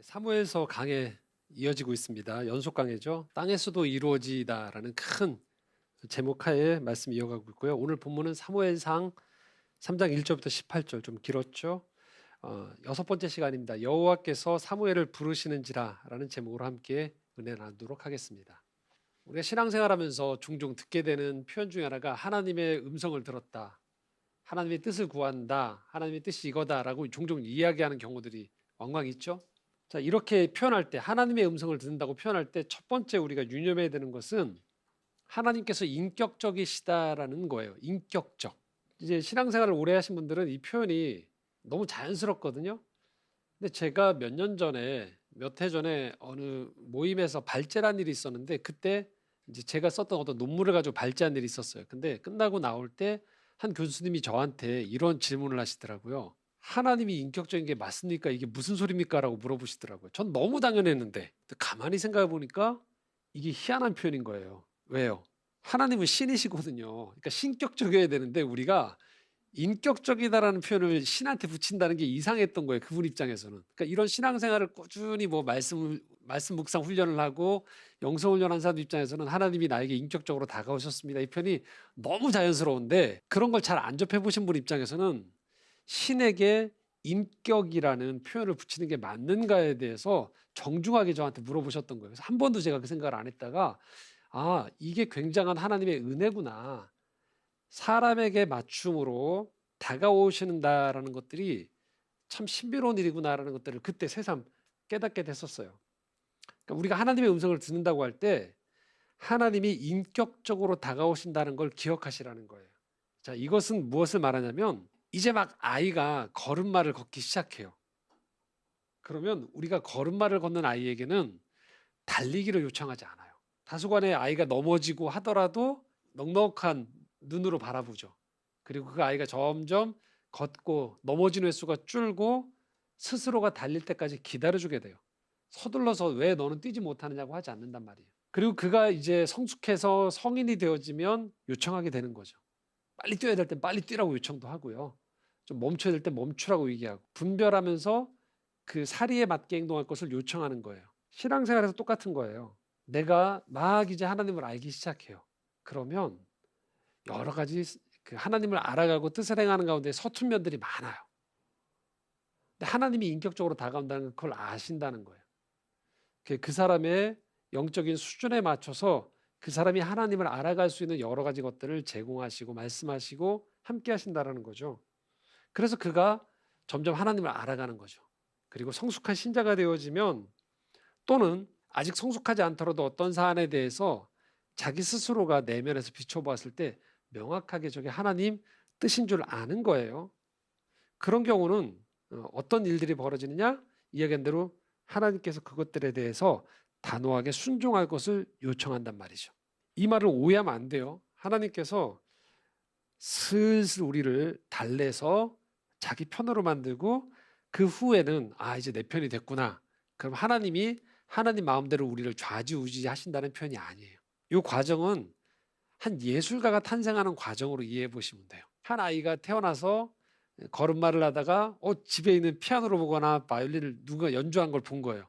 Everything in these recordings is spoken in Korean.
사무엘서 강해 이어지고 있습니다. 연속 강해죠. 땅에서도 이루어지다라는 큰 제목 하에 말씀 이어가고 있고요. 오늘 본문은 사무엘상 3장 1절부터 18절, 좀 길었죠. 여섯 번째 시간입니다. 여호와께서 사무엘을 부르시는지라라는 제목으로 함께 은혜 나누도록 하겠습니다. 우리가 신앙생활하면서 종종 듣게 되는 표현 중에 하나가 하나님의 음성을 들었다, 하나님의 뜻을 구한다, 하나님의 뜻이 이거다라고 종종 이야기하는 경우들이 왕왕 있죠. 자, 이렇게 표현할 때, 하나님의 음성을 듣는다고 표현할 때 첫 번째 우리가 유념해야 되는 것은 하나님께서 인격적이시다라는 거예요. 인격적. 이제 신앙생활을 오래 하신 분들은 이 표현이 너무 자연스럽거든요. 근데 제가 몇 해 전에 어느 모임에서 발제란 일이 있었는데, 그때 이제 제가 썼던 어떤 논문을 가지고 발제한 일이 있었어요. 근데 끝나고 나올 때 한 교수님이 저한테 이런 질문을 하시더라고요. 하나님이 인격적인 게 맞습니까? 이게 무슨 소리입니까? 라고 물어보시더라고요. 전 너무 당연했는데 가만히 생각해 보니까 이게 희한한 표현인 거예요. 왜요? 하나님은 신이시거든요. 그러니까 신격적이어야 되는데 우리가 인격적이다라는 표현을 신한테 붙인다는 게 이상했던 거예요. 그분 입장에서는. 그러니까 이런 신앙생활을 꾸준히 뭐 말씀 묵상 훈련을 하고 영성 훈련한 사람 입장에서는 하나님이 나에게 인격적으로 다가오셨습니다. 이 표현이 너무 자연스러운데 그런 걸 잘 안 접해 보신 분 입장에서는 신에게 인격이라는 표현을 붙이는 게 맞는가에 대해서 정중하게 저한테 물어보셨던 거예요. 그래서 한 번도 제가 그 생각을 안 했다가 이게 굉장한 하나님의 은혜구나. 사람에게 맞춤으로 다가오신다라는 것들이 참 신비로운 일이구나라는 것들을 그때 새삼 깨닫게 됐었어요. 그러니까 우리가 하나님의 음성을 듣는다고 할 때 하나님이 인격적으로 다가오신다는 걸 기억하시라는 거예요. 자, 이것은 무엇을 말하냐면 이제 막 아이가 걸음마를 걷기 시작해요. 그러면 우리가 걸음마를 걷는 아이에게는 달리기를 요청하지 않아요. 다소간에 아이가 넘어지고 하더라도 넉넉한 눈으로 바라보죠. 그리고 그 아이가 점점 걷고 넘어진 횟수가 줄고 스스로가 달릴 때까지 기다려주게 돼요. 서둘러서 왜 너는 뛰지 못하느냐고 하지 않는단 말이에요. 그리고 그가 이제 성숙해서 성인이 되어지면 요청하게 되는 거죠. 빨리 뛰어야 될 땐 빨리 뛰라고 요청도 하고요. 좀 멈춰야 될 땐 멈추라고 얘기하고 분별하면서 그 사리에 맞게 행동할 것을 요청하는 거예요. 신앙생활에서 똑같은 거예요. 내가 막 이제 하나님을 알기 시작해요. 그러면 여러 가지 그 하나님을 알아가고 뜻을 행하는 가운데 서툰 면들이 많아요. 근데 하나님이 인격적으로 다가온다는 걸 아신다는 거예요. 그 사람의 영적인 수준에 맞춰서 그 사람이 하나님을 알아갈 수 있는 여러 가지 것들을 제공하시고 말씀하시고 함께 하신다는 거죠. 그래서 그가 점점 하나님을 알아가는 거죠. 그리고 성숙한 신자가 되어지면 또는 아직 성숙하지 않더라도 어떤 사안에 대해서 자기 스스로가 내면에서 비춰보았을 때 명확하게 저게 하나님 뜻인 줄 아는 거예요. 그런 경우는 어떤 일들이 벌어지느냐? 이야기한 대로 하나님께서 그것들에 대해서 단호하게 순종할 것을 요청한단 말이죠. 이 말을 오해하면 안 돼요. 하나님께서 슬슬 우리를 달래서 자기 편으로 만들고 그 후에는 이제 내 편이 됐구나. 그럼 하나님이 하나님 마음대로 우리를 좌지우지 하신다는 표현이 아니에요. 이 과정은 한 예술가가 탄생하는 과정으로 이해해 보시면 돼요. 한 아이가 태어나서 걸음마를 하다가 집에 있는 피아노를 보거나 바이올린을 누가 연주한 걸 본 거예요.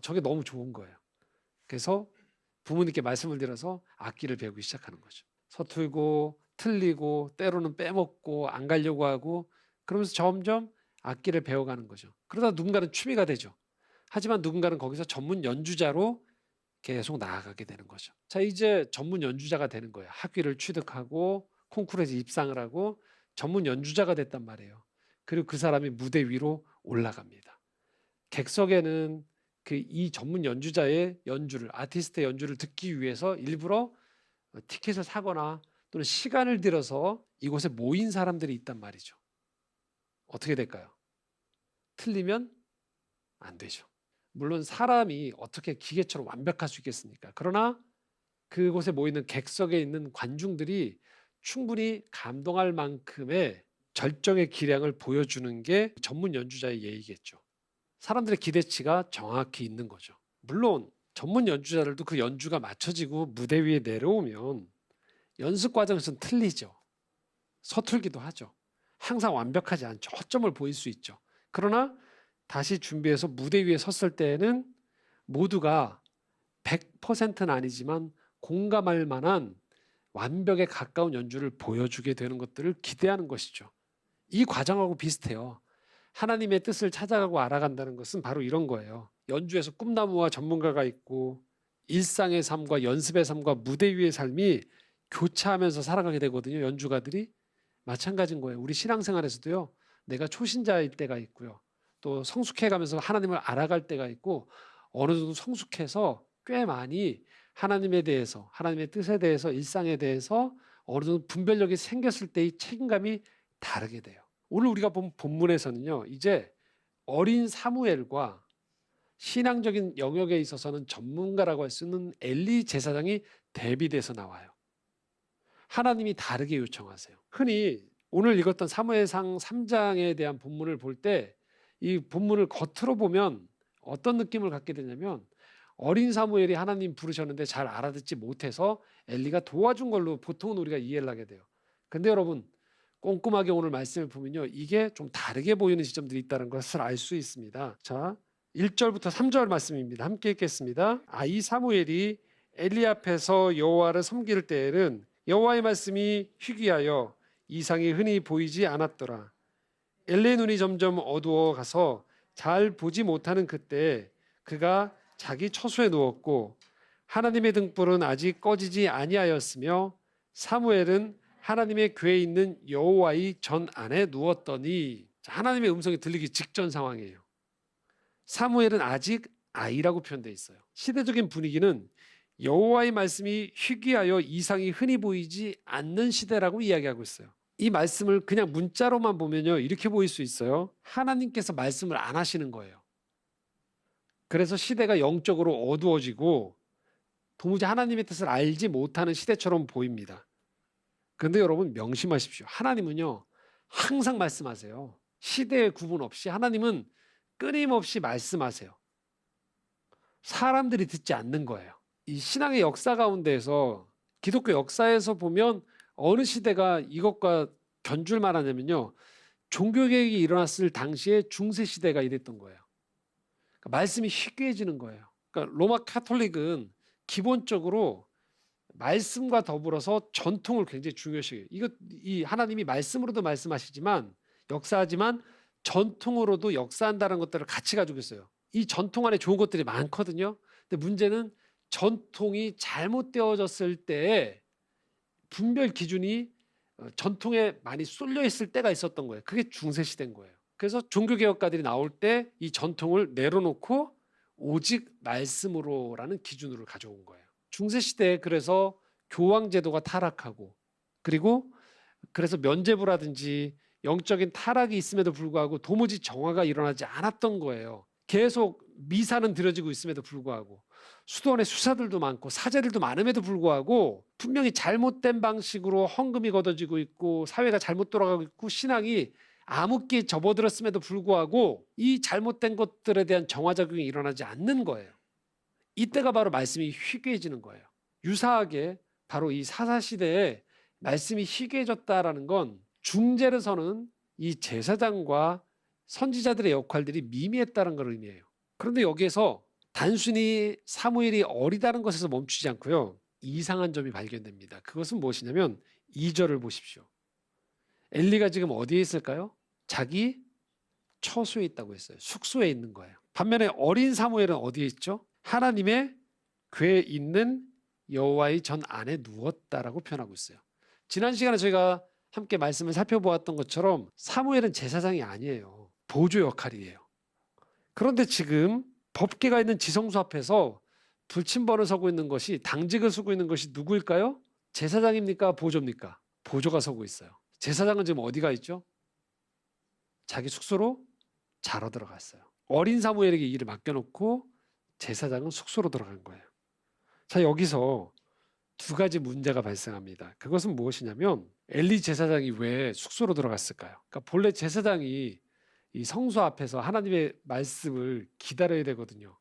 저게 너무 좋은 거예요. 그래서 부모님께 말씀을 드려서 악기를 배우기 시작하는 거죠. 서툴고 틀리고 때로는 빼먹고 안 가려고 하고 그러면서 점점 악기를 배워가는 거죠. 그러다 누군가는 취미가 되죠. 하지만 누군가는 거기서 전문 연주자로 계속 나아가게 되는 거죠. 자, 이제 전문 연주자가 되는 거예요. 학위를 취득하고 콩쿠르에서 입상을 하고 전문 연주자가 됐단 말이에요. 그리고 그 사람이 무대 위로 올라갑니다. 객석에는 이 전문 연주자의 연주를, 아티스트의 연주를 듣기 위해서 일부러 티켓을 사거나 또는 시간을 들여서 이곳에 모인 사람들이 있단 말이죠. 어떻게 될까요? 틀리면 안 되죠. 물론 사람이 어떻게 기계처럼 완벽할 수 있겠습니까? 그러나 그곳에 모이는 객석에 있는 관중들이 충분히 감동할 만큼의 절정의 기량을 보여주는 게 전문 연주자의 예의겠죠. 사람들의 기대치가 정확히 있는 거죠. 물론 전문 연주자들도 그 연주가 맞춰지고 무대 위에 내려오면 연습 과정에서는 틀리죠. 서툴기도 하죠. 항상 완벽하지 않죠. 허점을 보일 수 있죠. 그러나 다시 준비해서 무대 위에 섰을 때에는 모두가 100%는 아니지만 공감할 만한 완벽에 가까운 연주를 보여주게 되는 것들을 기대하는 것이죠. 이 과정하고 비슷해요. 하나님의 뜻을 찾아가고 알아간다는 것은 바로 이런 거예요. 연주에서 꿈나무와 전문가가 있고 일상의 삶과 연습의 삶과 무대 위의 삶이 교차하면서 살아가게 되거든요. 연주가들이. 마찬가지인 거예요. 우리 신앙생활에서도요. 내가 초신자일 때가 있고요. 또 성숙해가면서 하나님을 알아갈 때가 있고 어느 정도 성숙해서 꽤 많이 하나님에 대해서 하나님의 뜻에 대해서 일상에 대해서 어느 정도 분별력이 생겼을 때의 책임감이 다르게 돼요. 오늘 우리가 본 본문에서는요. 이제 어린 사무엘과 신앙적인 영역에 있어서는 전문가라고 할 수 있는 엘리 제사장이 대비돼서 나와요. 하나님이 다르게 요청하세요. 흔히 오늘 읽었던 사무엘상 3장에 대한 본문을 볼 때 이 본문을 겉으로 보면 어떤 느낌을 갖게 되냐면 어린 사무엘이 하나님 부르셨는데 잘 알아듣지 못해서 엘리가 도와준 걸로 보통은 우리가 이해를 하게 돼요. 근데 여러분 꼼꼼하게 오늘 말씀을 보면요. 이게 좀 다르게 보이는 지점들이 있다는 것을 알 수 있습니다. 자, 1절부터 3절 말씀입니다. 함께 읽겠습니다. 이 사무엘이 엘리 앞에서 여호와를 섬길 때에는 여호와의 말씀이 희귀하여 이상이 흔히 보이지 않았더라. 엘리의 눈이 점점 어두워 가서 잘 보지 못하는 그때 그가 자기 처소에 누웠고 하나님의 등불은 아직 꺼지지 아니하였으며 사무엘은 하나님의 궤에 있는 여호와의 전 안에 누웠더니 하나님의 음성이 들리기 직전 상황이에요. 사무엘은 아직 아이라고 표현되어 있어요. 시대적인 분위기는 여호와의 말씀이 희귀하여 이상이 흔히 보이지 않는 시대라고 이야기하고 있어요. 이 말씀을 그냥 문자로만 보면요. 이렇게 보일 수 있어요. 하나님께서 말씀을 안 하시는 거예요. 그래서 시대가 영적으로 어두워지고 도무지 하나님의 뜻을 알지 못하는 시대처럼 보입니다. 그런데 여러분 명심하십시오. 하나님은요. 항상 말씀하세요. 시대의 구분 없이 하나님은 끊임없이 말씀하세요. 사람들이 듣지 않는 거예요. 이 신앙의 역사 가운데에서 기독교 역사에서 보면 어느 시대가 이것과 견줄 만하냐면요. 종교개혁이 일어났을 당시에 중세시대가 이랬던 거예요. 그러니까 말씀이 희귀해지는 거예요. 그러니까 로마 카톨릭은 기본적으로 말씀과 더불어서 전통을 굉장히 중요시해요. 이 하나님이 말씀으로도 말씀하시지만 역사하지만 전통으로도 역사한다는 것들을 같이 가지고 있어요. 이 전통 안에 좋은 것들이 많거든요. 근데 문제는 전통이 잘못되어졌을 때에 분별 기준이 전통에 많이 쏠려 있을 때가 있었던 거예요. 그게 중세시대인 거예요. 그래서 종교개혁가들이 나올 때 이 전통을 내려놓고 오직 말씀으로라는 기준으로 가져온 거예요. 중세시대에 그래서 교황제도가 타락하고 그리고 그래서 면죄부라든지 영적인 타락이 있음에도 불구하고 도무지 정화가 일어나지 않았던 거예요. 계속 미사는 드려지고 있음에도 불구하고 수도원에 수사들도 많고 사제들도 많음에도 불구하고 분명히 잘못된 방식으로 헌금이 걷어지고 있고 사회가 잘못 돌아가고 있고 신앙이 암흑기에 접어들었음에도 불구하고 이 잘못된 것들에 대한 정화작용이 일어나지 않는 거예요. 이때가 바로 말씀이 희귀해지는 거예요. 유사하게 바로 이 사사시대에 말씀이 희귀해졌다라는 건 중재를 서는 이 제사장과 선지자들의 역할들이 미미했다는 걸 의미해요. 그런데 여기에서 단순히 사무엘이 어리다는 것에서 멈추지 않고요. 이상한 점이 발견됩니다. 그것은 무엇이냐면 2절을 보십시오. 엘리가 지금 어디에 있을까요? 자기 처소에 있다고 했어요. 숙소에 있는 거예요. 반면에 어린 사무엘은 어디에 있죠? 하나님의 궤에 있는 여호와의 전 안에 누웠다라고 표현하고 있어요. 지난 시간에 저희가 함께 말씀을 살펴보았던 것처럼 사무엘은 제사장이 아니에요. 보조 역할이에요. 그런데 지금 법궤가 있는 지성소 앞에서 불침번을 서고 있는 것이 당직을 서고 있는 것이 누구일까요? 제사장입니까? 보조입니까? 보조가 서고 있어요. 제사장은 지금 어디가 있죠? 자기 숙소로 자러 들어갔어요. 어린 사무엘에게 일을 맡겨놓고 제사장은 숙소로 들어간 거예요. 자, 여기서 두 가지 문제가 발생합니다. 그것은 무엇이냐면 엘리 제사장이 왜 숙소로 들어갔을까요? 그러니까 본래 제사장이 이 성소 앞에서 하나님의 말씀을 기다려야 되거든요.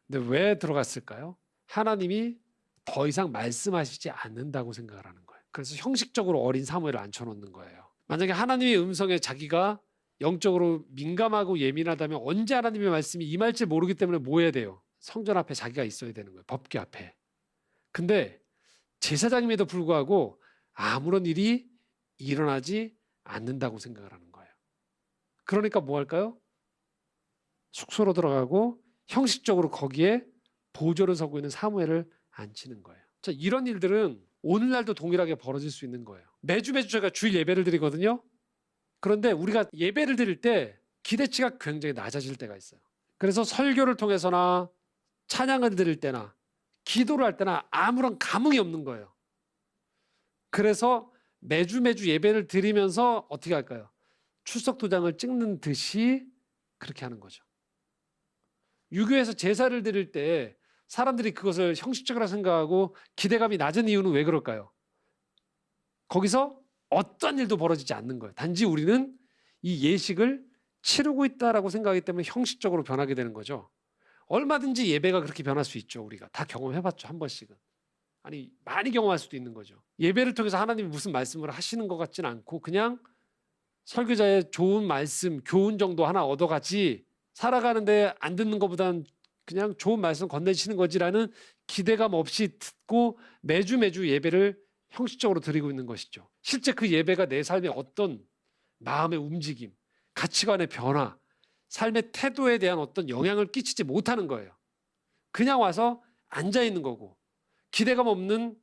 근데 왜 들어갔을까요? 하나님이 더 이상 말씀하시지 않는다고 생각을 하는 거예요. 그래서 형식적으로 어린 사무엘을 앉혀놓는 거예요. 만약에 하나님의 음성에 자기가 영적으로 민감하고 예민하다면 언제 하나님의 말씀이 임할지 모르기 때문에 뭐 해야 돼요? 성전 앞에 자기가 있어야 되는 거예요. 법궤 앞에. 근데 제사장임에도 불구하고 아무런 일이 일어나지 않는다고 생각을 하는 거예요. 그러니까 뭐 할까요? 숙소로 들어가고 형식적으로 거기에 보조를 서고 있는 사무엘을 앉히는 거예요. 자, 이런 일들은 오늘날도 동일하게 벌어질 수 있는 거예요. 매주 저희가 주일 예배를 드리거든요. 그런데 우리가 예배를 드릴 때 기대치가 굉장히 낮아질 때가 있어요. 그래서 설교를 통해서나 찬양을 드릴 때나 기도를 할 때나 아무런 감흥이 없는 거예요. 그래서 매주 예배를 드리면서 어떻게 할까요? 출석 도장을 찍는 듯이 그렇게 하는 거죠. 유교에서 제사를 드릴 때 사람들이 그것을 형식적으로 생각하고 기대감이 낮은 이유는 왜 그럴까요? 거기서 어떤 일도 벌어지지 않는 거예요. 단지 우리는 이 예식을 치르고 있다라고 생각하기 때문에 형식적으로 변하게 되는 거죠. 얼마든지 예배가 그렇게 변할 수 있죠. 우리가 다 경험해봤죠. 한 번씩은. 아니 많이 경험할 수도 있는 거죠. 예배를 통해서 하나님이 무슨 말씀을 하시는 것 같지는 않고 그냥 설교자의 좋은 말씀, 교훈 정도 하나 얻어가지 살아가는데 안 듣는 것보다는 그냥 좋은 말씀 건네시는 거지라는 기대감 없이 듣고 매주 예배를 형식적으로 드리고 있는 것이죠. 실제 그 예배가 내 삶에 어떤 마음의 움직임, 가치관의 변화, 삶의 태도에 대한 어떤 영향을 끼치지 못하는 거예요. 그냥 와서 앉아 있는 거고 기대감 없는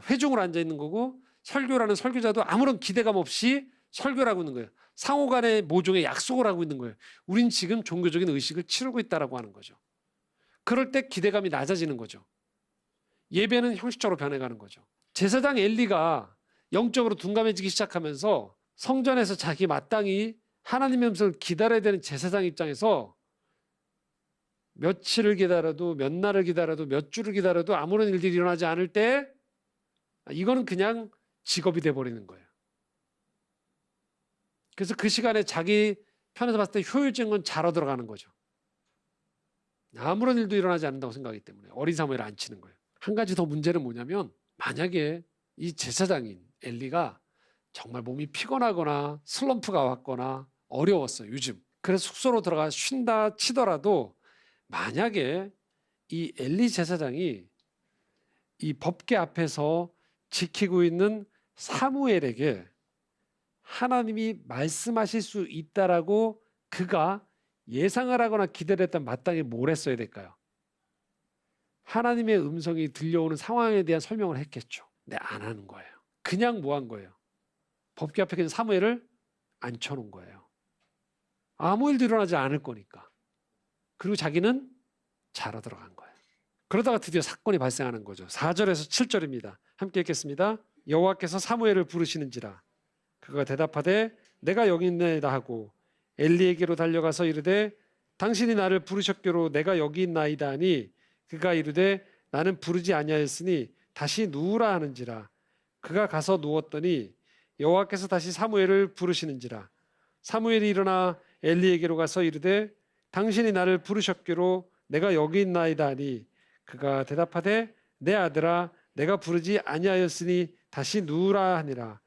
회중으로 앉아 있는 거고 설교라는 설교자도 아무런 기대감 없이 설교를 하고 있는 거예요. 상호 간의 모종의 약속을 하고 있는 거예요. 우린 지금 종교적인 의식을 치르고 있다라고 하는 거죠. 그럴 때 기대감이 낮아지는 거죠. 예배는 형식적으로 변해가는 거죠. 제사장 엘리가 영적으로 둔감해지기 시작하면서 성전에서 자기 마땅히 하나님의 음성을 기다려야 되는 제사장 입장에서 며칠을 기다려도 몇 날을 기다려도 몇 주를 기다려도 아무런 일들이 일어나지 않을 때 이거는 그냥 직업이 돼버리는 거예요. 그래서 그 시간에 자기 편에서 봤을 때 효율적인 건 자러 들어가는 거죠. 아무런 일도 일어나지 않는다고 생각하기 때문에 어린 사무엘을 안 치는 거예요. 한 가지 더 문제는 뭐냐면 만약에 이 제사장인 엘리가 정말 몸이 피곤하거나 슬럼프가 왔거나 어려웠어요. 요즘. 그래서 숙소로 들어가 쉰다 치더라도 만약에 이 엘리 제사장이 이 법궤 앞에서 지키고 있는 사무엘에게 하나님이 말씀하실 수 있다라고 그가 예상을 하거나 기대를 했던 마땅히 뭘 했어야 될까요? 하나님의 음성이 들려오는 상황에 대한 설명을 했겠죠. 근데 안 하는 거예요. 그냥 뭐 한 거예요? 법궤 앞에 있는 사무엘을 앉혀놓은 거예요. 아무 일도 일어나지 않을 거니까. 그리고 자기는 자러 들어간 거예요. 그러다가 드디어 사건이 발생하는 거죠. 4절에서 7절입니다. 함께 읽겠습니다. 여호와께서 사무엘을 부르시는지라 그가 대답하되 내가 여기 있나이다 하고 엘리에게로 달려가서 이르되 당신이 나를 부르셨기로 내가 여기 있나이다 하니 그가 이르되 나는 부르지 아니하였으니 다시 누우라 하는지라 그가 가서 누웠더니 여호와께서 다시 사무엘을 부르시는지라 사무엘이 일어나 엘리에게로 가서 이르되 당신이 나를 부르셨기로 내가 여기 있나이다 하니 그가 대답하되 내 아들아 내가 부르지 아니하였으니 다시 누우라 하니라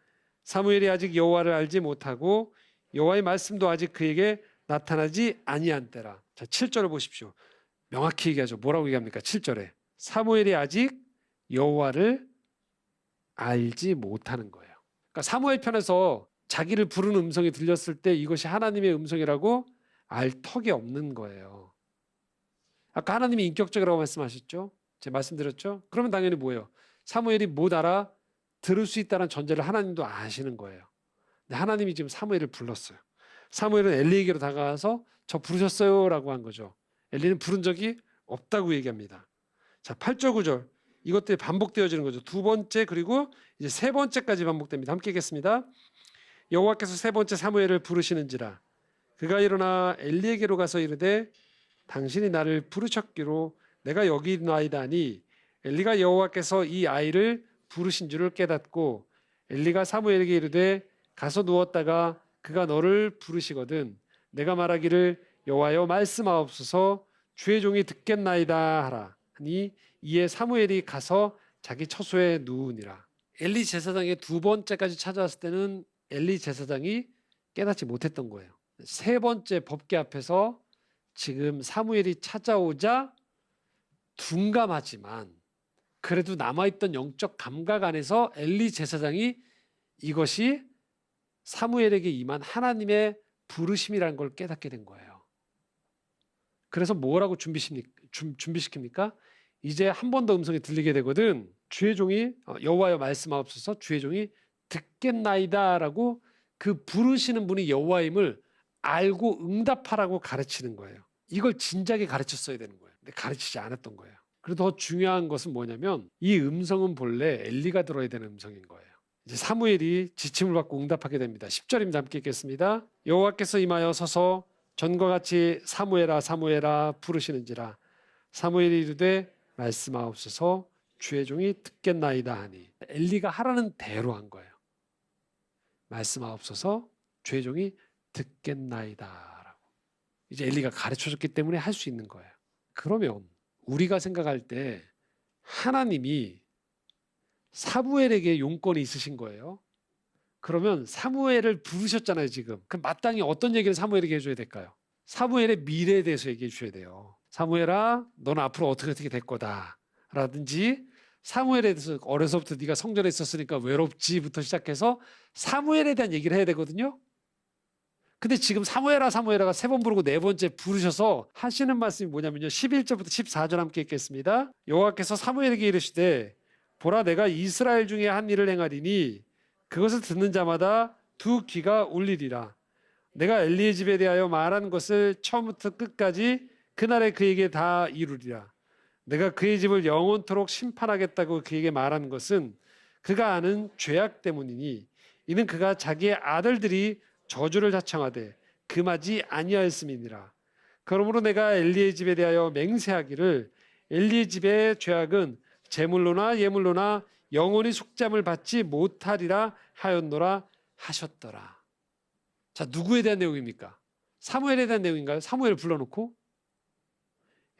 사무엘이 아직 여호와를 알지 못하고 여호와의 말씀도 아직 그에게 나타나지 아니한 때라. 자, 7절을 보십시오. 명확히 얘기하죠. 뭐라고 얘기합니까? 7절에 사무엘이 아직 여호와를 알지 못하는 거예요. 그러니까 사무엘 편에서 자기를 부르는 음성이 들렸을 때 이것이 하나님의 음성이라고 알 턱이 없는 거예요. 아까 하나님이 인격적이라고 말씀하셨죠? 제가 말씀드렸죠? 그러면 당연히 뭐예요? 사무엘이 못 알아 들을 수 있다는 전제를 하나님도 아시는 거예요. 근데 하나님이 지금 사무엘을 불렀어요. 사무엘은 엘리에게로 다가가서 저 부르셨어요 라고 한 거죠. 엘리는 부른 적이 없다고 얘기합니다. 자, 8절 9절 이것들이 반복되어지는 거죠. 두 번째 그리고 이제 세 번째까지 반복됩니다. 함께 읽겠습니다. 여호와께서 세 번째 사무엘을 부르시는지라 그가 일어나 엘리에게로 가서 이르되 당신이 나를 부르셨기로 내가 여기 있나이다 하니 엘리가 여호와께서 이 아이를 부르신 줄을 깨닫고 엘리가 사무엘에게 이르되 가서 누웠다가 그가 너를 부르시거든 내가 말하기를 여호와여 말씀하옵소서 주의 종이 듣겠나이다 하라 하니 이에 사무엘이 가서 자기 처소에 누우니라. 엘리 제사장의 두 번째까지 찾아왔을 때는 엘리 제사장이 깨닫지 못했던 거예요. 세 번째 법궤 앞에서 지금 사무엘이 찾아오자 둔감하지만 그래도 남아있던 영적 감각 안에서 엘리 제사장이 이것이 사무엘에게 임한 하나님의 부르심이라는 걸 깨닫게 된 거예요. 그래서 뭐라고 준비시킵니까? 이제 한 번 더 음성이 들리게 되거든. 주의 종이 여호와여 말씀하옵소서 주의 종이 듣겠나이다라고 그 부르시는 분이 여호와임을 알고 응답하라고 가르치는 거예요. 이걸 진작에 가르쳤어야 되는 거예요. 근데 가르치지 않았던 거예요. 그리고 더 중요한 것은 뭐냐면 이 음성은 본래 엘리가 들어야 되는 음성인 거예요. 이제 사무엘이 지침을 받고 응답하게 됩니다. 10절입니다. 함께 읽겠습니다. 여호와께서 임하여 서서 전과 같이 사무엘아 사무엘아 부르시는지라 사무엘이 이르되 말씀하옵소서 주의 종이 듣겠나이다 하니 엘리가 하라는 대로 한 거예요. 말씀하옵소서 주의 종이 듣겠나이다 라고. 이제 엘리가 가르쳐줬기 때문에 할 수 있는 거예요. 그러면 우리가 생각할 때 하나님이 사무엘에게 용건이 있으신 거예요. 그러면 사무엘을 부르셨잖아요 지금. 그럼 마땅히 어떤 얘기를 사무엘에게 해줘야 될까요? 사무엘의 미래에 대해서 얘기해 주셔야 돼요. 사무엘아 너는 앞으로 어떻게 될 거다 라든지 사무엘에 대해서 어려서부터 네가 성전에 있었으니까 외롭지부터 시작해서 사무엘에 대한 얘기를 해야 되거든요. 근데 지금 사무엘아 사무엘아가 세 번 부르고 네 번째 부르셔서 하시는 말씀이 뭐냐면요. 11절부터 14절 함께 읽겠습니다. 여호와께서 사무엘에게 이르시되 보라 내가 이스라엘 중에 한 일을 행하리니 그것을 듣는 자마다 두 귀가 울리리라. 내가 엘리의 집에 대하여 말한 것을 처음부터 끝까지 그날에 그에게 다 이루리라. 내가 그의 집을 영원토록 심판하겠다고 그에게 말한 것은 그가 아는 죄악 때문이니 이는 그가 자기의 아들들이 저주를 자청하되 금하지 아니하였음이니라. 그러므로 내가 엘리의 집에 대하여 맹세하기를 엘리의 집의 죄악은 제물로나 예물로나 영원히 숙잠을 받지 못하리라 하였노라 하셨더라. 자, 누구에 대한 내용입니까? 사무엘에 대한 내용인가요? 사무엘을 불러놓고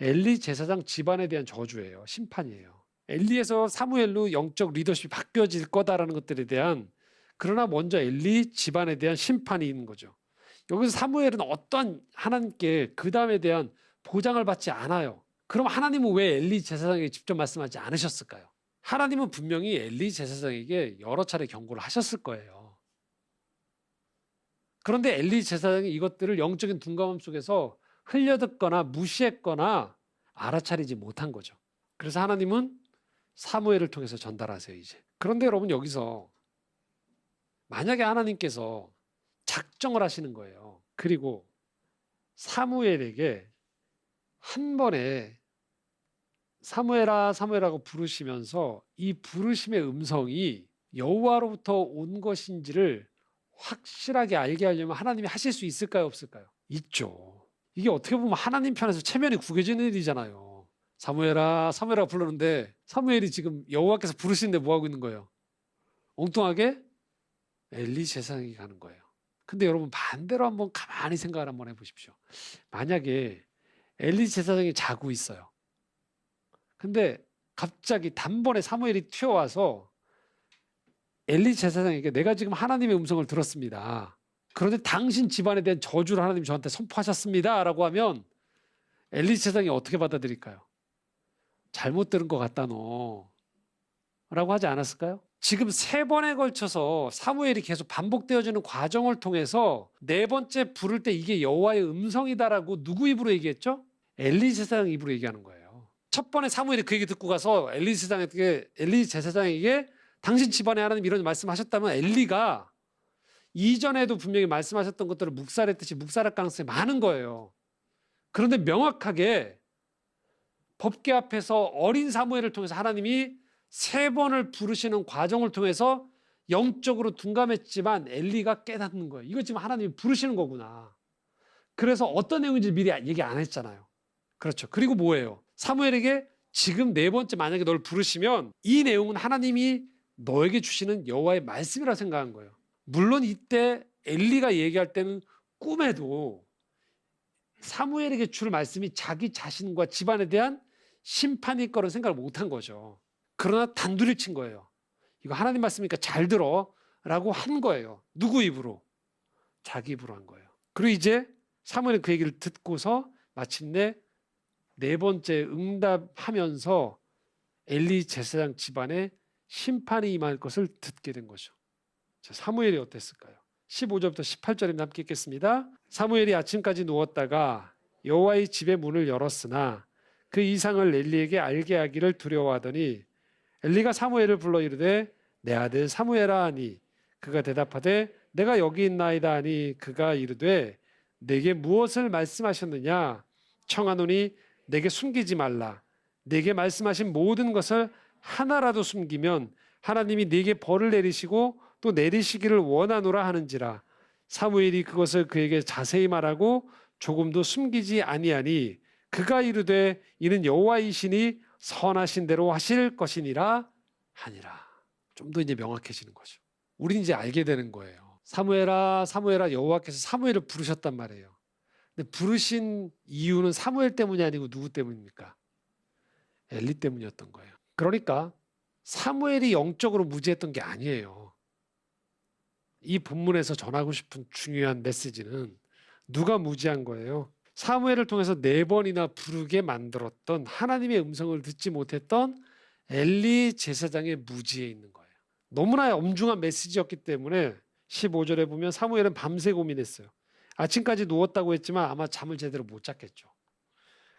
엘리 제사장 집안에 대한 저주예요. 심판이에요. 엘리에서 사무엘로 영적 리더십이 바뀌어질 거다라는 것들에 대한, 그러나 먼저 엘리 집안에 대한 심판이 있는 거죠. 여기서 사무엘은 어떤 하나님께 그 다음에 대한 보장을 받지 않아요. 그럼 하나님은 왜 엘리 제사장에게 직접 말씀하지 않으셨을까요? 하나님은 분명히 엘리 제사장에게 여러 차례 경고를 하셨을 거예요. 그런데 엘리 제사장이 이것들을 영적인 둔감함 속에서 흘려듣거나 무시했거나 알아차리지 못한 거죠. 그래서 하나님은 사무엘을 통해서 전달하세요 이제. 그런데 여러분 여기서 만약에 하나님께서 작정을 하시는 거예요. 그리고 사무엘에게 한 번에 사무엘아 사무엘하고 부르시면서 이 부르심의 음성이 여호와로부터 온 것인지를 확실하게 알게 하려면 하나님이 하실 수 있을까요 없을까요? 있죠. 이게 어떻게 보면 하나님 편에서 체면이 구겨지는 일이잖아요. 사무엘아 사무엘아 부르는데 사무엘이 지금 여호와께서 부르시는데 뭐하고 있는 거예요? 엉뚱하게 엘리 제사장이 가는 거예요. 근데 여러분 반대로 한번 가만히 생각을 한번 해보십시오. 만약에 엘리 제사장이 자고 있어요. 근데 갑자기 단번에 사무엘이 튀어와서 엘리 제사장에게 내가 지금 하나님의 음성을 들었습니다. 그런데 당신 집안에 대한 저주를 하나님이 저한테 선포하셨습니다 라고 하면 엘리 제사장이 어떻게 받아들일까요? 잘못 들은 것 같다 너 라고 하지 않았을까요? 지금 세 번에 걸쳐서 사무엘이 계속 반복되어지는 과정을 통해서 네 번째 부를 때 이게 여호와의 음성이다라고 누구 입으로 얘기했죠? 엘리 제사장 입으로 얘기하는 거예요. 첫 번에 사무엘이 그 얘기 듣고 가서 엘리 제사장에게 당신 집안에 하나님 이런 말씀하셨다면 엘리가 이전에도 분명히 말씀하셨던 것들을 묵살했듯이 묵살할 가능성이 많은 거예요. 그런데 명확하게 법궤 앞에서 어린 사무엘을 통해서 하나님이 세 번을 부르시는 과정을 통해서 영적으로 둔감했지만 엘리가 깨닫는 거예요. 이거 지금 하나님이 부르시는 거구나. 그래서 어떤 내용인지 미리 얘기 안 했잖아요. 그렇죠. 그리고 뭐예요? 사무엘에게 지금 네 번째 만약에 널 부르시면 이 내용은 하나님이 너에게 주시는 여호와의 말씀이라 생각한 거예요. 물론 이때 엘리가 얘기할 때는 꿈에도 사무엘에게 줄 말씀이 자기 자신과 집안에 대한 심판일 거라는 생각을 못한 거죠. 그러나 단둘이 친 거예요. 이거 하나님 말씀이니까 잘 들어 라고 한 거예요. 누구 입으로? 자기 입으로 한 거예요. 그리고 이제 사무엘은 그 얘기를 듣고서 마침내 네 번째 응답하면서 엘리 제사장 집안에 심판이 임할 것을 듣게 된 거죠. 자, 사무엘이 어땠을까요? 15절부터 18절에 함께 읽겠습니다. 사무엘이 아침까지 누웠다가 여호와의 집의 문을 열었으나 그 이상을 엘리에게 알게 하기를 두려워하더니 엘리가 사무엘을 불러 이르되 내 아들 사무엘아 하니 그가 대답하되 내가 여기 있나이다 하니 그가 이르되 내게 무엇을 말씀하셨느냐 청하노니 내게 숨기지 말라 내게 말씀하신 모든 것을 하나라도 숨기면 하나님이 네게 벌을 내리시고 또 내리시기를 원하노라 하는지라. 사무엘이 그것을 그에게 자세히 말하고 조금도 숨기지 아니하니 그가 이르되 이는 여호와이시니 선하신 대로 하실 것이니라 하니라. 좀 더 이제 명확해지는 거죠. 우리는 이제 알게 되는 거예요. 사무엘아 사무엘아 여호와께서 사무엘을 부르셨단 말이에요. 근데 부르신 이유는 사무엘 때문이 아니고 누구 때문입니까? 엘리 때문이었던 거예요. 그러니까 사무엘이 영적으로 무지했던 게 아니에요. 이 본문에서 전하고 싶은 중요한 메시지는 누가 무지한 거예요? 사무엘을 통해서 4번이나 부르게 만들었던 하나님의 음성을 듣지 못했던 엘리 제사장의 무지에 있는 거예요. 너무나 엄중한 메시지였기 때문에 15절에 보면 사무엘은 밤새 고민했어요. 아침까지 누웠다고 했지만 아마 잠을 제대로 못 잤겠죠.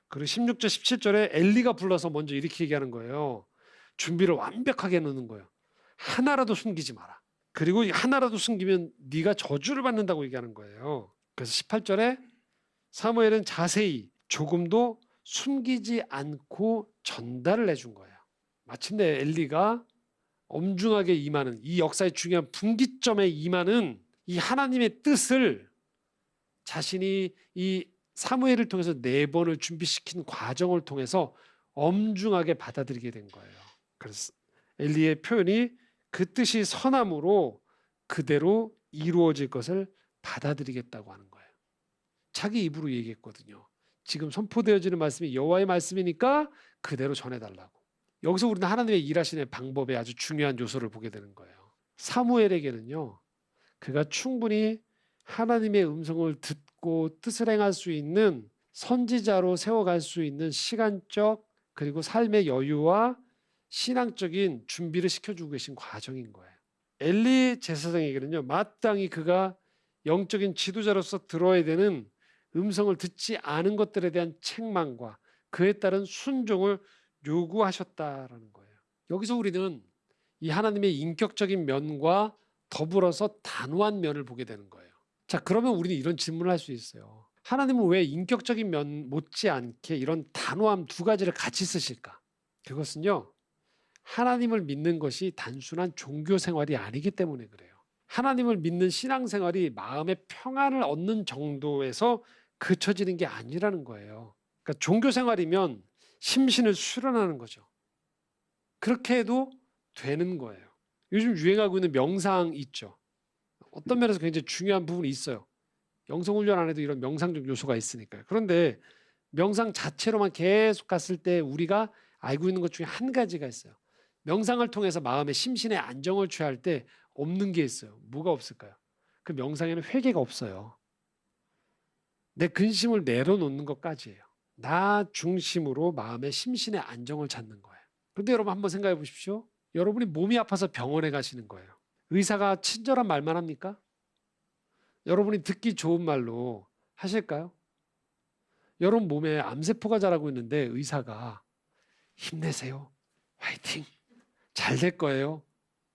그리고 16절 17절에 엘리가 불러서 먼저 이렇게 얘기하는 거예요. 준비를 완벽하게 해놓는 거예요. 하나라도 숨기지 마라. 그리고 하나라도 숨기면 네가 저주를 받는다고 얘기하는 거예요. 그래서 18절에 사무엘은 자세히 조금도 숨기지 않고 전달을 해준 거예요. 마침내 엘리가 엄중하게 임하는 이 역사의 중요한 분기점에 임하는 이 하나님의 뜻을 자신이 이 사무엘을 통해서 4번을 준비시킨 과정을 통해서 엄중하게 받아들이게 된 거예요. 그래서 엘리의 표현이 그 뜻이 선함으로 그대로 이루어질 것을 받아들이겠다고 하는 거예요. 자기 입으로 얘기했거든요. 지금 선포되어지는 말씀이 여호와의 말씀이니까 그대로 전해달라고. 여기서 우리는 하나님의 일하시는 방법의 아주 중요한 요소를 보게 되는 거예요. 사무엘에게는요. 그가 충분히 하나님의 음성을 듣고 뜻을 행할 수 있는 선지자로 세워갈 수 있는 시간적 그리고 삶의 여유와 신앙적인 준비를 시켜주고 계신 과정인 거예요. 엘리 제사장에게는요. 마땅히 그가 영적인 지도자로서 들어야 되는 음성을 듣지 않은 것들에 대한 책망과 그에 따른 순종을 요구하셨다라는 거예요. 여기서 우리는 이 하나님의 인격적인 면과 더불어서 단호한 면을 보게 되는 거예요. 자, 그러면 우리는 이런 질문을 할 수 있어요. 하나님은 왜 인격적인 면 못지않게 이런 단호함 2가지를 같이 쓰실까? 그것은요. 하나님을 믿는 것이 단순한 종교 생활이 아니기 때문에 그래요. 하나님을 믿는 신앙생활이 마음의 평안을 얻는 정도에서 그쳐지는 게 아니라는 거예요. 그러니까 종교 생활이면 심신을 수련하는 거죠. 그렇게 해도 되는 거예요. 요즘 유행하고 있는 명상 있죠. 어떤 면에서 굉장히 중요한 부분이 있어요. 영성훈련 안에도 이런 명상적 요소가 있으니까요. 그런데 명상 자체로만 계속 갔을 때 우리가 알고 있는 것 중에 한 가지가 있어요. 명상을 통해서 마음의 심신의 안정을 취할 때 없는 게 있어요. 뭐가 없을까요? 그 명상에는 회개가 없어요. 내 근심을 내려놓는 것까지예요. 나 중심으로 마음의 심신의 안정을 찾는 거예요. 그런데 여러분 한번 생각해 보십시오. 여러분이 몸이 아파서 병원에 가시는 거예요. 의사가 친절한 말만 합니까? 여러분이 듣기 좋은 말로 하실까요? 여러분 몸에 암세포가 자라고 있는데 의사가 힘내세요. 화이팅. 잘 될 거예요.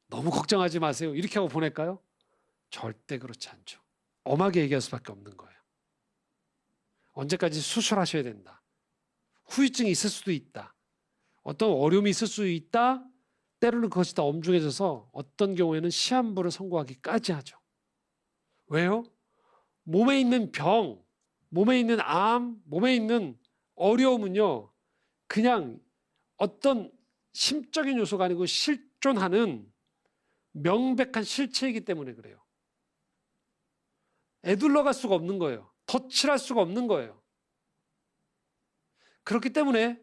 너무 걱정하지 마세요. 이렇게 하고 보낼까요? 절대 그렇지 않죠. 엄하게 얘기할 수밖에 없는 거예요. 언제까지 수술하셔야 된다. 후유증이 있을 수도 있다. 어떤 어려움이 있을 수 있다. 때로는 그것이 더 엄중해져서 어떤 경우에는 시한부를 선고하기까지 하죠. 왜요? 몸에 있는 병, 몸에 있는 암, 몸에 있는 어려움은요. 그냥 어떤 심적인 요소가 아니고 실존하는 명백한 실체이기 때문에 그래요. 애둘러 갈 수가 없는 거예요. 덧칠할 수가 없는 거예요. 그렇기 때문에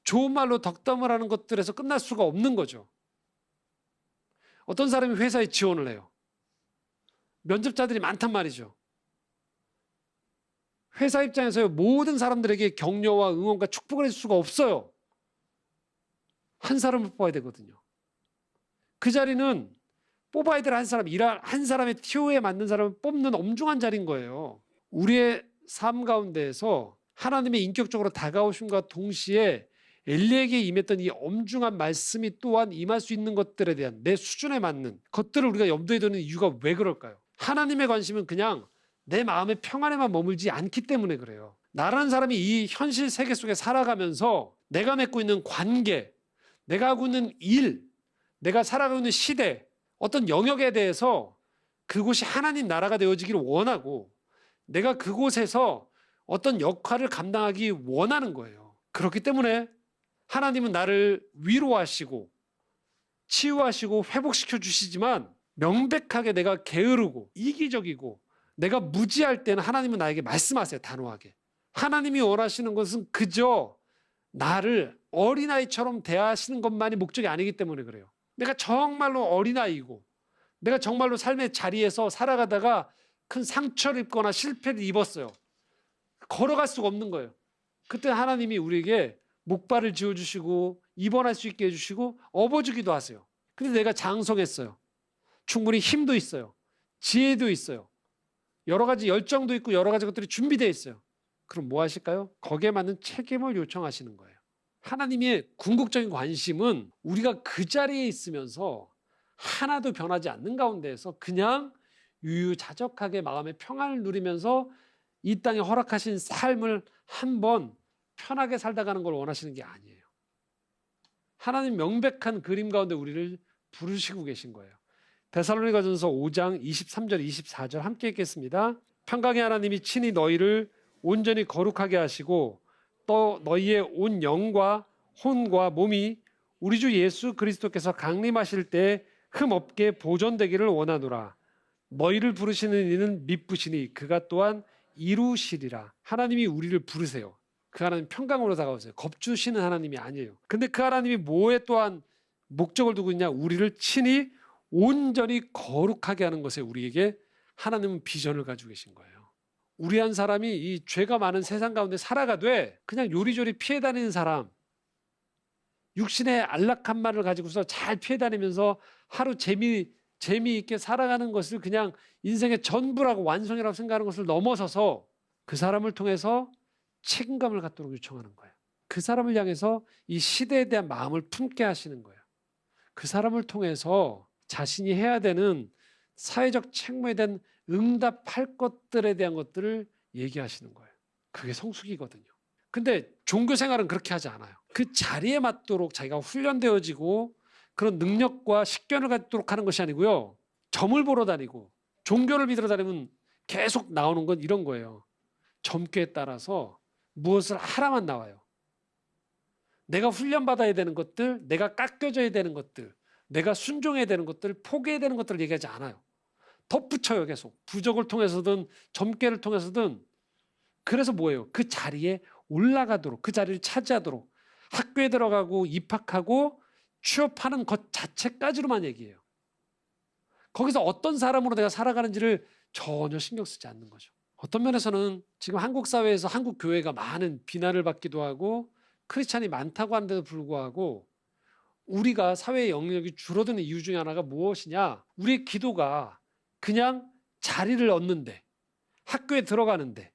좋은 말로 덕담을 하는 것들에서 끝날 수가 없는 거죠. 어떤 사람이 회사에 지원을 해요. 면접자들이 많단 말이죠. 회사 입장에서 모든 사람들에게 격려와 응원과 축복을 해줄 수가 없어요. 한 사람을 뽑아야 되거든요. 그 자리는 뽑아야 될 한 사람, 한 사람의 TO에 맞는 사람을 뽑는 엄중한 자리인 거예요. 우리의 삶 가운데에서 하나님의 인격적으로 다가오심과 동시에 엘리에게 임했던 이 엄중한 말씀이 또한 임할 수 있는 것들에 대한 내 수준에 맞는 것들을 우리가 염두에 두는 이유가 왜 그럴까요? 하나님의 관심은 그냥 내 마음의 평안에만 머물지 않기 때문에 그래요. 나라는 사람이 이 현실 세계 속에 살아가면서 내가 맺고 있는 관계, 내가 하고 있는 일, 내가 살아가고 있는 시대, 어떤 영역에 대해서 그곳이 하나님 나라가 되어지기를 원하고 내가 그곳에서 어떤 역할을 감당하기 원하는 거예요. 그렇기 때문에 하나님은 나를 위로하시고 치유하시고 회복시켜 주시지만 명백하게 내가 게으르고 이기적이고 내가 무지할 때는 하나님은 나에게 말씀하세요. 단호하게. 하나님이 원하시는 것은 그저 나를 어린아이처럼 대하시는 것만이 목적이 아니기 때문에 그래요. 내가 정말로 어린아이고 내가 정말로 삶의 자리에서 살아가다가 큰 상처를 입거나 실패를 입었어요. 걸어갈 수가 없는 거예요. 그때 하나님이 우리에게 목발을 쥐어주시고 입원할 수 있게 해주시고 업어주기도 하세요. 근데 내가 장성했어요. 충분히 힘도 있어요. 지혜도 있어요. 여러 가지 열정도 있고 여러 가지 것들이 준비되어 있어요. 그럼 뭐 하실까요? 거기에 맞는 책임을 요청하시는 거예요. 하나님의 궁극적인 관심은 우리가 그 자리에 있으면서 하나도 변하지 않는 가운데에서 그냥 유유자적하게 마음의 평안을 누리면서 이 땅에 허락하신 삶을 한번 편하게 살다 가는 걸 원하시는 게 아니에요. 하나님 명백한 그림 가운데 우리를 부르시고 계신 거예요. 데살로니가전서 5장 23절 24절 함께 읽겠습니다. 평강의 하나님이 친히 너희를 온전히 거룩하게 하시고 또 너희의 온 영과 혼과 몸이 우리 주 예수 그리스도께서 강림하실 때 흠없게 보존되기를 원하노라. 너희를 부르시는 이는 미쁘시니 그가 또한 이루시리라. 하나님이 우리를 부르세요. 그 하나님 평강으로 다가오세요. 겁주시는 하나님이 아니에요. 근데 그 하나님이 뭐에 또한 목적을 두고 있냐? 우리를 친히 온전히 거룩하게 하는 것에 우리에게 하나님은 비전을 가지고 계신 거예요. 우리 한 사람이 이 죄가 많은 세상 가운데 살아가되 그냥 요리조리 피해 다니는 사람, 육신의 안락함만을 가지고서 잘 피해 다니면서 하루 재미있게 살아가는 것을 그냥 인생의 전부라고 완성이라고 생각하는 것을 넘어서서 그 사람을 통해서 책임감을 갖도록 요청하는 거예요. 그 사람을 향해서 이 시대에 대한 마음을 품게 하시는 거예요. 그 사람을 통해서 자신이 해야 되는 사회적 책무에 대한 응답할 것들에 대한 것들을 얘기하시는 거예요. 그게 성숙이거든요. 근데 종교 생활은 그렇게 하지 않아요. 그 자리에 맞도록 자기가 훈련되어지고 그런 능력과 식견을 갖도록 하는 것이 아니고요. 점을 보러 다니고 종교를 믿으러 다니면 계속 나오는 건 이런 거예요. 점괘에 따라서 무엇을 하라만 나와요. 내가 훈련받아야 되는 것들, 내가 깎여져야 되는 것들, 내가 순종해야 되는 것들, 포기해야 되는 것들을 얘기하지 않아요. 덧붙여요. 계속. 부적을 통해서든 점괘를 통해서든. 그래서 뭐예요? 그 자리에 올라가도록, 그 자리를 차지하도록 학교에 들어가고 입학하고 취업하는 것 자체까지로만 얘기해요. 거기서 어떤 사람으로 내가 살아가는지를 전혀 신경 쓰지 않는 거죠. 어떤 면에서는 지금 한국 사회에서 한국 교회가 많은 비난을 받기도 하고 크리스찬이 많다고 하는데도 불구하고 우리가 사회의 영역이 줄어드는 이유 중에 하나가 무엇이냐? 우리의 기도가 그냥 자리를 얻는데, 학교에 들어가는데,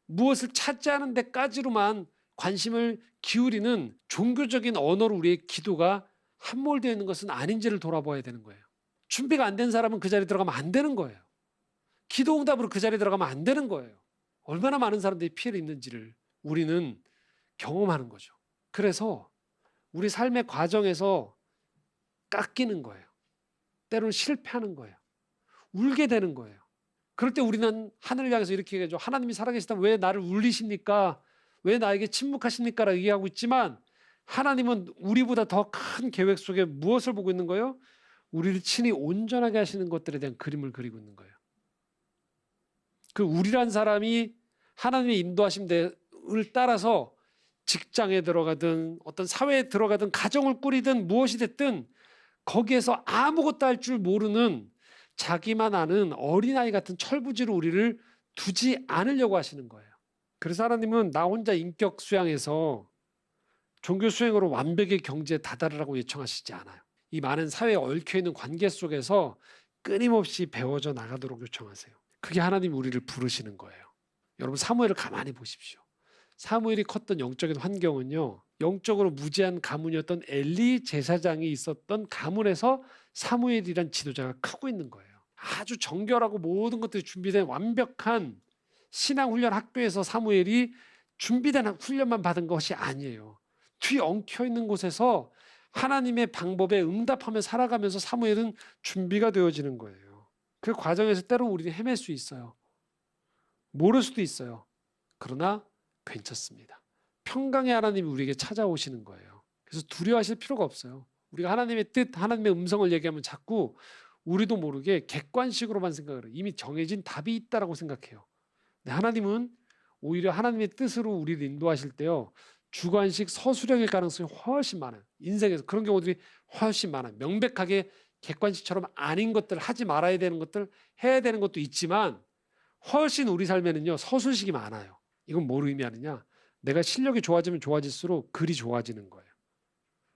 무엇을 차지하는 데까지로만 관심을 기울이는 종교적인 언어로 우리의 기도가 함몰되어 있는 것은 아닌지를 돌아봐야 되는 거예요. 준비가 안 된 사람은 그 자리에 들어가면 안 되는 거예요. 기도 응답으로 그 자리에 들어가면 안 되는 거예요. 얼마나 많은 사람들이 피해를 입는지를 우리는 경험하는 거죠. 그래서 우리 삶의 과정에서 깎이는 거예요. 때로는 실패하는 거예요. 울게 되는 거예요. 그럴 때 우리는 하늘을 향해서 이렇게 얘기하죠. 하나님이 살아계시다면 왜 나를 울리십니까? 왜 나에게 침묵하십니까? 라고 얘기하고 있지만 하나님은 우리보다 더 큰 계획 속에 무엇을 보고 있는 거예요? 우리를 친히 온전하게 하시는 것들에 대한 그림을 그리고 있는 거예요. 그 우리란 사람이 하나님의 인도하심을 따라서 직장에 들어가든 어떤 사회에 들어가든 가정을 꾸리든 무엇이 됐든 거기에서 아무것도 할 줄 모르는 자기만 아는 어린아이 같은 철부지로 우리를 두지 않으려고 하시는 거예요. 그래서 하나님은 나 혼자 인격 수양해서 종교 수행으로 완벽의 경지에 다다르라고 요청하시지 않아요. 이 많은 사회에 얽혀있는 관계 속에서 끊임없이 배워져 나가도록 요청하세요. 그게 하나님 우리를 부르시는 거예요. 여러분 사무엘을 가만히 보십시오. 사무엘이 컸던 영적인 환경은요, 영적으로 무지한 가문이었던 엘리 제사장이 있었던 가문에서 사무엘이란 지도자가 크고 있는 거예요. 아주 정결하고 모든 것들이 준비된 완벽한 신앙훈련 학교에서 사무엘이 준비된 훈련만 받은 것이 아니에요. 뒤 엉켜 있는 곳에서 하나님의 방법에 응답하며 살아가면서 사무엘은 준비가 되어지는 거예요. 그 과정에서 때로 우리는 헤맬 수 있어요. 모를 수도 있어요. 그러나 괜찮습니다. 평강의 하나님이 우리에게 찾아오시는 거예요. 그래서 두려워하실 필요가 없어요. 우리가 하나님의 뜻, 하나님의 음성을 얘기하면 자꾸 우리도 모르게 객관식으로만 생각을 해요. 이미 정해진 답이 있다라고 생각해요. 근데 하나님은 오히려 하나님의 뜻으로 우리를 인도하실 때요, 주관식 서술형일 가능성이 훨씬 많아요. 인생에서 그런 경우들이 훨씬 많아요. 명백하게 객관식처럼 아닌 것들, 하지 말아야 되는 것들, 해야 되는 것도 있지만 훨씬 우리 삶에는요 서술식이 많아요. 이건 뭘 의미하느냐? 내가 실력이 좋아지면 좋아질수록 글이 좋아지는 거예요.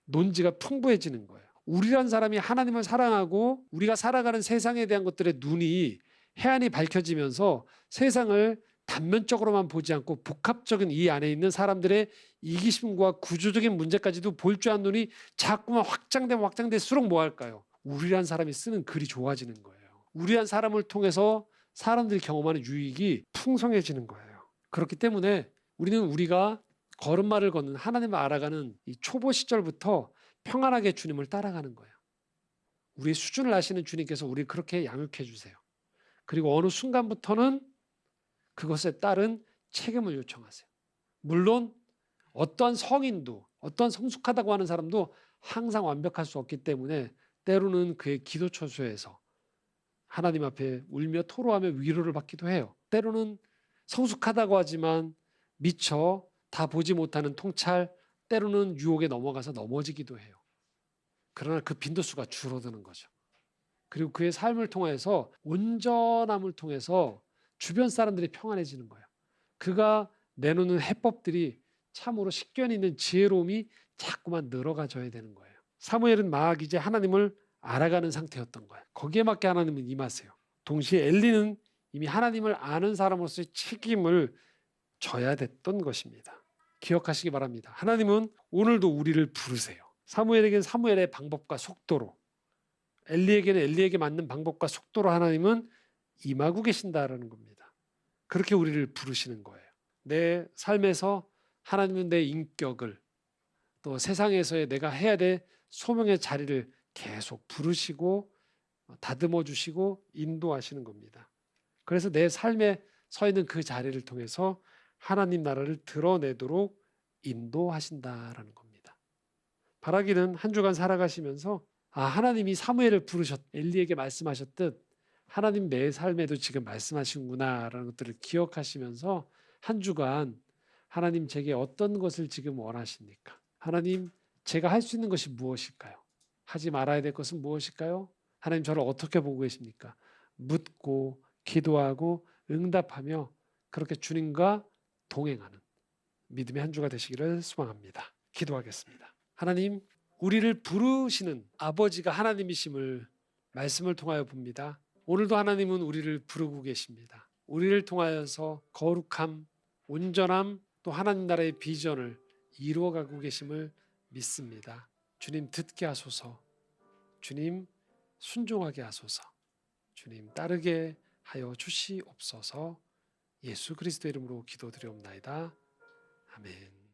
논지가 풍부해지는 거예요. 우리란 사람이 하나님을 사랑하고 우리가 살아가는 세상에 대한 것들의 눈이 해안이 밝혀지면서 세상을 단면적으로만 보지 않고 복합적인 이 안에 있는 사람들의 이기심과 구조적인 문제까지도 볼 줄 아는 눈이 자꾸만 확장되면 확장될수록 뭐 할까요? 우리란 사람이 쓰는 글이 좋아지는 거예요. 우리란 사람을 통해서 사람들이 경험하는 유익이 풍성해지는 거예요. 그렇기 때문에 우리는 우리가 걸음마를 걷는 하나님을 알아가는 이 초보 시절부터 평안하게 주님을 따라가는 거예요. 우리의 수준을 아시는 주님께서 우리 그렇게 양육해 주세요. 그리고 어느 순간부터는 그것에 따른 책임을 요청하세요. 물론 어떠한 성인도, 어떠한 성숙하다고 하는 사람도 항상 완벽할 수 없기 때문에 때로는 그의 기도 처소에서 하나님 앞에 울며 토로하며 위로를 받기도 해요. 때로는 성숙하다고 하지만 미처 다 보지 못하는 통찰, 때로는 유혹에 넘어가서 넘어지기도 해요. 그러나 그 빈도수가 줄어드는 거죠. 그리고 그의 삶을 통해서 온전함을 통해서 주변 사람들이 평안해지는 거예요. 그가 내놓는 해법들이 참으로 식견 있는 지혜로움이 자꾸만 늘어가져야 되는 거예요. 사무엘은 막 이제 하나님을 알아가는 상태였던 거예요. 거기에 맞게 하나님은 임하세요. 동시에 엘리는 이미 하나님을 아는 사람으로서의 책임을 져야 됐던 것입니다. 기억하시기 바랍니다. 하나님은 오늘도 우리를 부르세요. 사무엘에게는 사무엘의 방법과 속도로, 엘리에게는 엘리에게 맞는 방법과 속도로 하나님은 임하고 계신다라는 겁니다. 그렇게 우리를 부르시는 거예요. 내 삶에서 하나님은 내 인격을, 또 세상에서의 내가 해야 될 소명의 자리를 계속 부르시고 다듬어 주시고 인도하시는 겁니다. 그래서 내 삶에 서 있는 그 자리를 통해서 하나님 나라를 드러내도록 인도하신다라는 겁니다. 바라기는 한 주간 살아가시면서 하나님이 사무엘을 부르셨, 엘리에게 말씀하셨듯 하나님 내 삶에도 지금 말씀하시는구나라는 것들을 기억하시면서 한 주간 하나님 제게 어떤 것을 지금 원하십니까? 하나님 제가 할 수 있는 것이 무엇일까요? 하지 말아야 될 것은 무엇일까요? 하나님 저를 어떻게 보고 계십니까? 묻고 기도하고 응답하며 그렇게 주님과 동행하는 믿음의 한 주가 되시기를 소망합니다. 기도하겠습니다. 하나님, 우리를 부르시는 아버지가 하나님이심을 말씀을 통하여 봅니다. 오늘도 하나님은 우리를 부르고 계십니다. 우리를 통하여서 거룩함, 온전함, 또 하나님 나라의 비전을 이루어가고 계심을 믿습니다. 주님 듣게 하소서. 주님 순종하게 하소서. 주님 따르게 하여 주시옵소서. 예수 그리스도 이름으로 기도드리옵나이다. 아멘.